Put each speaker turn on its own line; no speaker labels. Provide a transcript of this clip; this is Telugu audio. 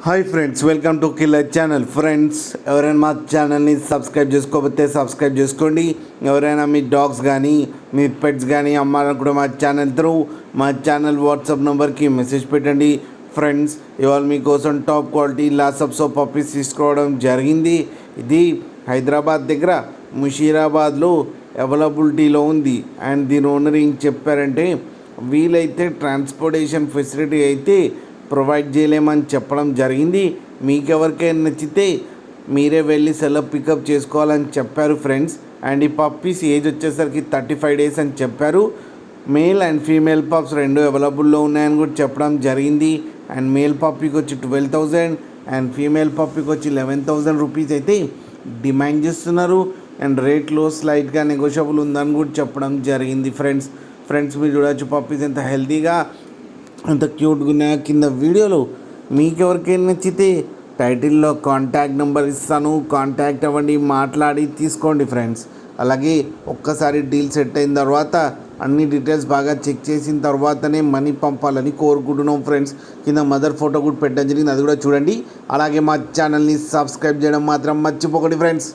Hi friends, welcome to killer channel. Friends, ఎవరైనా మా ఛానల్ని సబ్స్క్రైబ్ చేసుకోకపోతే సబ్స్క్రైబ్ చేసుకోండి. ఎవరైనా మీ డాగ్స్ కానీ మీ పెట్స్ కానీ అమ్మాలని కూడా మా ఛానల్ వాట్సాప్ నెంబర్కి మెసేజ్ పెట్టండి. ఫ్రెండ్స్, ఇవాళ మీకోసం టాప్ క్వాలిటీ లాసప్ సోప్ పప్పీస్ తీసుకోవడం జరిగింది. ఇది హైదరాబాద్ దగ్గర ముషీరాబాద్లో అవైలబిలిటీలో ఉంది. అండ్ దీని ఓనర్ ఏం చెప్పారంటే, వీలైతే ట్రాన్స్పోర్టేషన్ ఫెసిలిటీ అయితే ప్రొవైడ్ చేయలేమని చెప్పడం జరిగింది. మీకు ఎవరికైనా నచ్చితే మీరే వెళ్ళి సెలవు పికప్ చేసుకోవాలని చెప్పారు ఫ్రెండ్స్. అండ్ ఈ పప్పీస్ ఏజ్ వచ్చేసరికి 35 డేస్ అని చెప్పారు. మేల్ అండ్ ఫీమేల్ పప్స్ రెండు అవైలబుల్లో ఉన్నాయని కూడా చెప్పడం జరిగింది. అండ్ మేల్ పప్పీకి వచ్చి 12,000 అండ్ ఫీమేల్ పప్పీకి వచ్చి 11,000 రూపీస్ అయితే డిమాండ్ చేస్తున్నారు. అండ్ రేట్లో స్లైట్గా నెగోషియబుల్ ఉందని కూడా చెప్పడం జరిగింది. ఫ్రెండ్స్ మీరు చూడవచ్చు పప్పీస్ ఎంత హెల్తీగా అంత క్యూట్గా ఉన్నాయి. కింద వీడియోలో మీకు ఎవరికైనా నచ్చితే టైటిల్లో కాంటాక్ట్ నెంబర్ ఇస్తాను, కాంటాక్ట్ అవ్వండి, మాట్లాడి తీసుకోండి ఫ్రెండ్స్. అలాగే ఒక్కసారి డీల్ సెట్ అయిన తర్వాత అన్ని డీటెయిల్స్ బాగా చెక్ చేసిన తర్వాతనే మనీ పంపాలని కోరుకుంటున్నాం ఫ్రెండ్స్. కింద మదర్ ఫోటో కూడా పెట్టడం జరిగింది, అది కూడా చూడండి. అలాగే మా ఛానల్ని సబ్స్క్రైబ్ చేయడం మాత్రం మర్చిపోకండి ఫ్రెండ్స్.